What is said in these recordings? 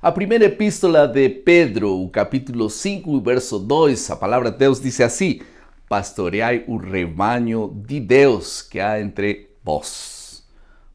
A primeira epístola de Pedro, o capítulo 5, verso 2, a palavra de Deus diz assim: pastoreai o rebanho de Deus que há entre vós.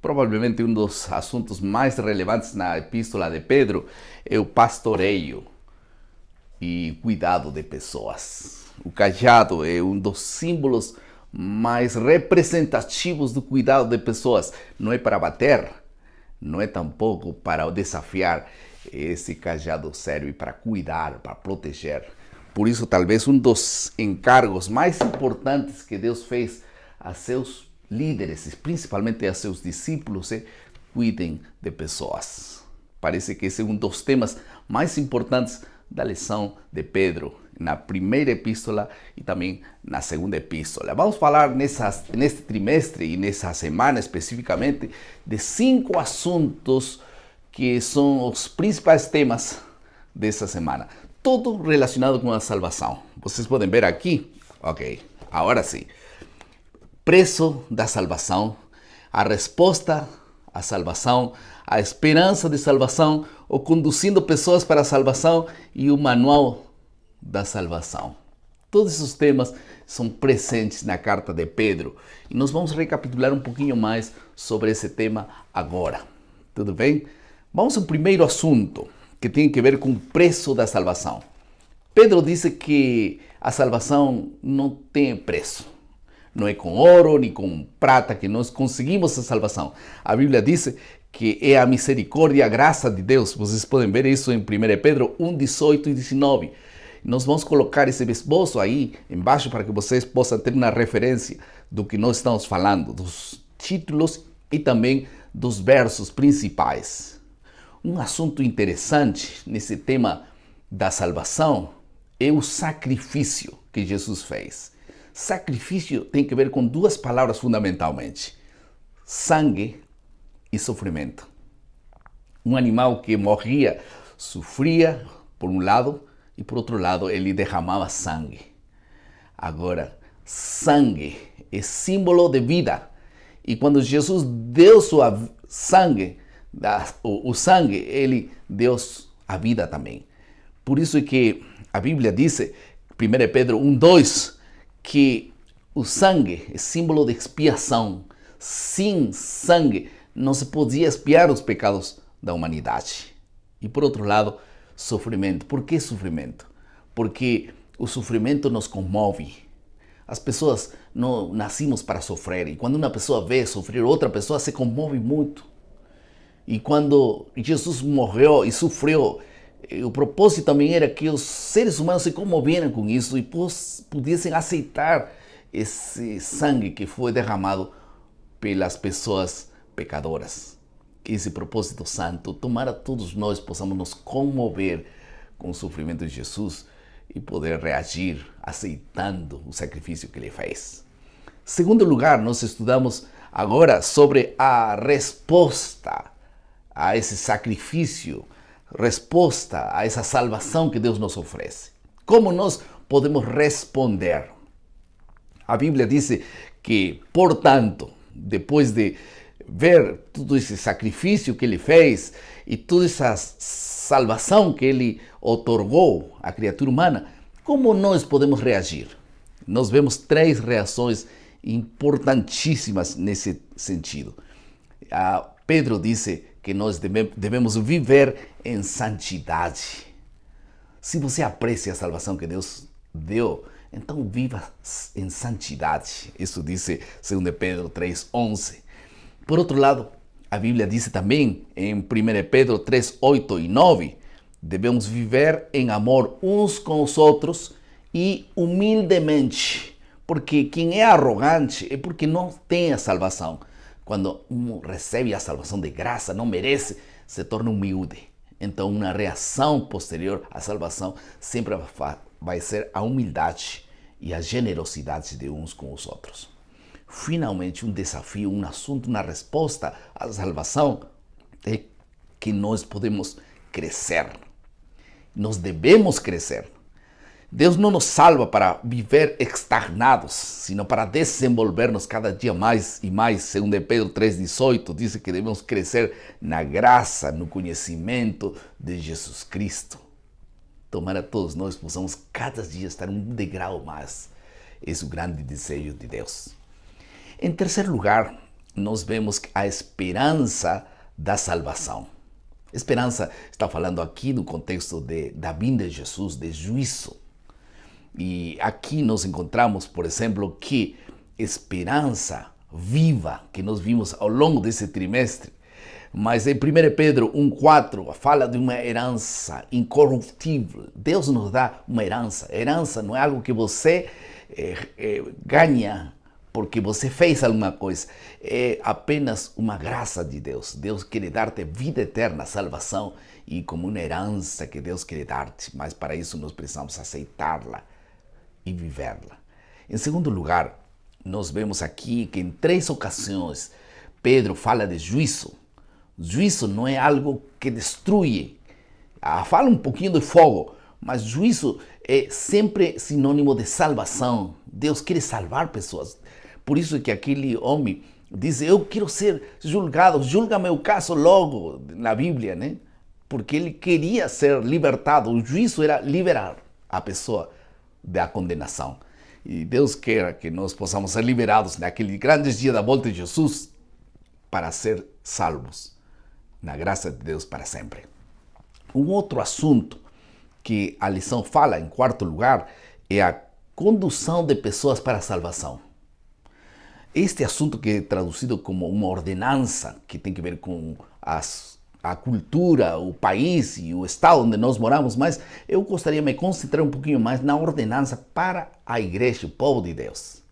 Provavelmente um dos assuntos mais relevantes na epístola de Pedro é o pastoreio e cuidado de pessoas. O cajado é um dos símbolos mais representativos do cuidado de pessoas. Não é para bater, não é tampouco para desafiar. Esse cajado serve para cuidar, para proteger. Por isso, talvez um dos encargos mais importantes que Deus fez a seus líderes, principalmente a seus discípulos, é cuidem de pessoas. Parece que esse é um dos temas mais importantes da lição de Pedro, na primeira epístola e também na segunda epístola. Vamos falar neste trimestre e nessa semana especificamente de 5 assuntos que são os principais temas dessa semana. Tudo relacionado com a salvação. Vocês podem ver aqui? Ok, agora sim. Preço da salvação, a resposta à salvação, a esperança de salvação, ou conduzindo pessoas para a salvação e o manual da salvação. Todos esses temas são presentes na carta de Pedro e nós vamos recapitular um pouquinho mais sobre esse tema agora. Tudo bem? Vamos ao primeiro assunto, que tem que ver com o preço da salvação. Pedro disse que a salvação não tem preço. Não é com ouro nem com prata que nós conseguimos a salvação. A Bíblia diz que é a misericórdia e a graça de Deus. Vocês podem ver isso em 1 Pedro 1, 18 e 19. Nós vamos colocar esse esboço aí embaixo para que vocês possam ter uma referência do que nós estamos falando, dos títulos e também dos versos principais. Um assunto interessante nesse tema da salvação é o sacrifício que Jesus fez. Sacrifício tem que ver com duas palavras fundamentalmente: sangue e sofrimento. Um animal que morria sofria por um lado e por outro lado ele derramava sangue. Agora, sangue é símbolo de vida. E quando Jesus deu o sangue, ele deu a vida também. Por isso é que a Bíblia diz, 1 Pedro 1:2, que o sangue é símbolo de expiação. Sem sangue não se podia expiar os pecados da humanidade. E por outro lado, sofrimento. Por que sofrimento? Porque o sofrimento nos comove. As pessoas não nascemos para sofrer. E quando uma pessoa vê sofrer outra pessoa, se comove muito. E quando Jesus morreu e sofreu, o propósito também era que os seres humanos se comovieram com isso e pudessem aceitar esse sangue que foi derramado pelas pessoas pecadoras. Esse propósito santo, tomara todos nós possamos nos comover com o sofrimento de Jesus e poder reagir aceitando o sacrifício que ele fez. Segundo lugar, nós estudamos agora sobre a resposta a esse sacrifício, resposta a essa salvação que Deus nos oferece. Como nós podemos responder? A Bíblia diz que, portanto, depois de ver todo esse sacrifício que ele fez e toda essa salvação que ele otorgou à criatura humana, como nós podemos reagir? Nós vemos 3 reações importantíssimas nesse sentido. Pedro disse que nós devemos viver em santidade. Se você aprecia a salvação que Deus deu, então viva em santidade. Isso diz 2 Pedro 3:11. Por outro lado, a Bíblia diz também em 1 Pedro 3, 8 e 9, devemos viver em amor uns com os outros e humildemente, porque quem é arrogante é porque não tem a salvação. Quando um recebe a salvação de graça, não merece, se torna humilde. Então, uma reação posterior à salvação sempre vai ser a humildade e a generosidade de uns com os outros. Finalmente, um desafio, um assunto, uma resposta à salvação é que nós podemos crescer. Nós devemos crescer. Deus não nos salva para viver estagnados, sino para desenvolver-nos cada dia mais e mais. Segundo Pedro 3,18, diz que devemos crescer na graça, no conhecimento de Jesus Cristo. Tomara todos nós possamos cada dia estar um degrau mais. Esse é o grande desejo de Deus. Em terceiro lugar, nós vemos a esperança da salvação. Esperança está falando aqui no contexto da vinda de Jesus, de juízo. E aqui nós encontramos, por exemplo, que esperança viva que nós vimos ao longo desse trimestre. Mas em 1 Pedro 1,4 fala de uma herança incorruptível. Deus nos dá uma herança. Herança não é algo que você ganha porque você fez alguma coisa. É apenas uma graça de Deus. Deus quer dar-te vida eterna, salvação, e como uma herança que Deus quer dar-te. Mas para isso nós precisamos aceitá-la e vivê-la. Em segundo lugar, nós vemos aqui que em 3 ocasiões Pedro fala de juízo. Juízo não é algo que destrui. Fala um pouquinho de fogo, mas juízo é sempre sinônimo de salvação. Deus quer salvar pessoas. Por isso que aquele homem diz, eu quero ser julgado, julga meu caso logo, na Bíblia, né? Porque ele queria ser libertado. O juízo era liberar a pessoa da condenação. E Deus quer que nós possamos ser liberados naquele grande dia da volta de Jesus para ser salvos na graça de Deus para sempre. Um outro assunto que a lição fala, em quarto lugar, é a condução de pessoas para a salvação. Este assunto que é traduzido como uma ordenança, que tem que ver com a cultura, o país e o estado onde nós moramos, mas eu gostaria de me concentrar um pouquinho mais na ordenança para a igreja, o povo de Deus.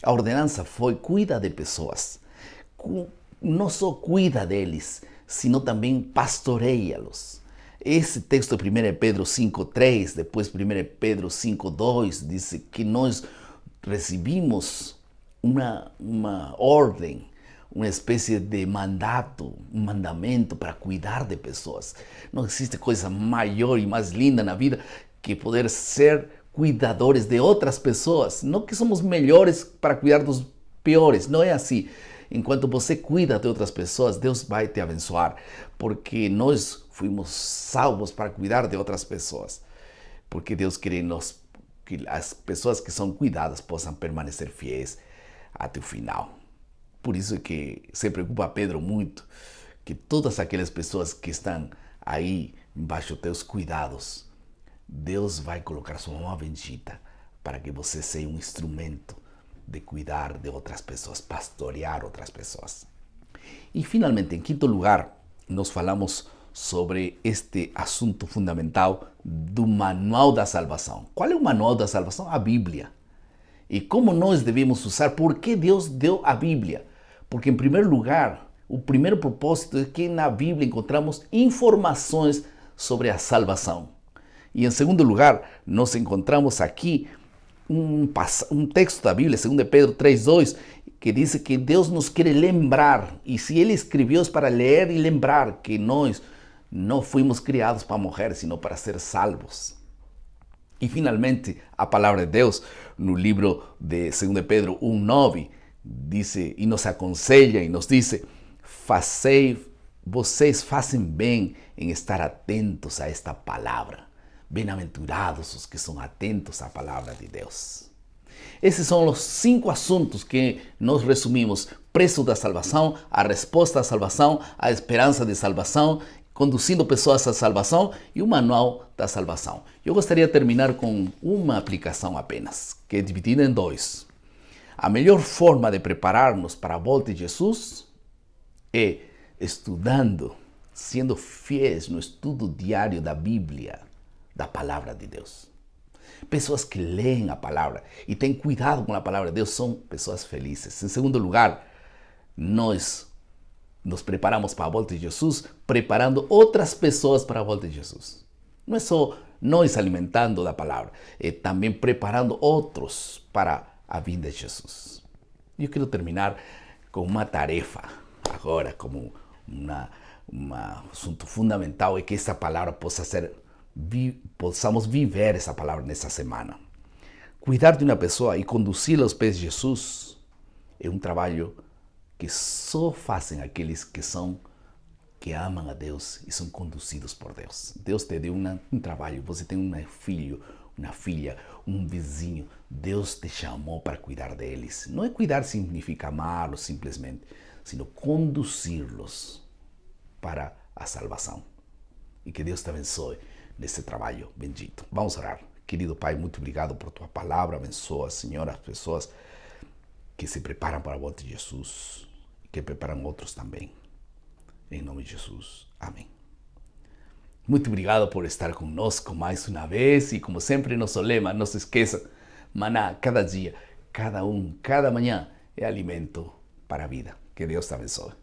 A ordenança foi cuida de pessoas, não só cuida deles, sino também pastoreia-los. Esse texto de 1 Pedro 5,3, depois 1 Pedro 5,2, diz que nós recebimos uma ordem, uma espécie de mandato, um mandamento para cuidar de pessoas. Não existe coisa maior e mais linda na vida que poder ser cuidadores de outras pessoas. Não que somos melhores para cuidar dos piores, não é assim. Enquanto você cuida de outras pessoas, Deus vai te abençoar, porque nós fomos salvos para cuidar de outras pessoas. Porque Deus quer que as pessoas que são cuidadas possam permanecer fiéis até o final. Por isso que se preocupa Pedro muito, que todas aquelas pessoas que estão aí embaixo dos teus cuidados, Deus vai colocar sua mão bendita para que você seja um instrumento de cuidar de outras pessoas, pastorear outras pessoas. E finalmente, em quinto lugar, nós falamos sobre este assunto fundamental do manual da salvação. Qual é o manual da salvação? A Bíblia. E como nós devemos usar? Por que Deus deu a Bíblia? Porque, em primeiro lugar, o primeiro propósito é que na Bíblia encontramos informações sobre a salvação. E, em segundo lugar, nós encontramos aqui um texto da Bíblia, 2 Pedro 3,2, que diz que Deus nos quer lembrar, e se Ele escreveu é para ler e lembrar que nós não fomos criados para morrer, sino para ser salvos. E finalmente, a palavra de Deus, no livro de 2 Pedro 1,9, diz e nos aconselha e nos diz: vocês fazem bem em estar atentos a esta palavra. Bem-aventurados os que são atentos à palavra de Deus. Esses são os 5 assuntos que nós resumimos: preço da salvação, a resposta à salvação, a esperança de salvação, conduzindo pessoas à salvação e o manual da salvação. Eu gostaria de terminar com uma aplicação apenas, que é dividida em 2. A melhor forma de preparar-nos para a volta de Jesus é estudando, sendo fiéis no estudo diário da Bíblia, da palavra de Deus. Pessoas que leem a palavra e têm cuidado com a palavra de Deus são pessoas felizes. Em segundo lugar, nós nos preparamos para a volta de Jesus, preparando outras pessoas para a volta de Jesus. Não é só nós alimentando da palavra, é também preparando outros para a vinda de Jesus. Eu quero terminar com uma tarefa agora, como um assunto fundamental, é que essa palavra possa ser possamos viver essa palavra nessa semana. Cuidar de uma pessoa e conduzi-la aos pés de Jesus é um trabalho que só fazem aqueles que amam a Deus e são conduzidos por Deus. Deus te deu um trabalho, você tem um filho, uma filha, um vizinho. Deus te chamou para cuidar deles. Não é cuidar significa amá-los simplesmente, sino conduzi-los para a salvação. E que Deus te abençoe nesse trabalho bendito. Vamos orar. Querido Pai, muito obrigado por tua palavra. Abençoa, Senhor, as pessoas que se preparam para a volta de Jesus e que preparam outros também. Em nome de Jesus. Amém. Muito obrigado por estar conosco mais uma vez. E como sempre, nosso lema, não se esqueça, maná, cada dia, cada manhã é alimento para a vida. Que Deus te abençoe.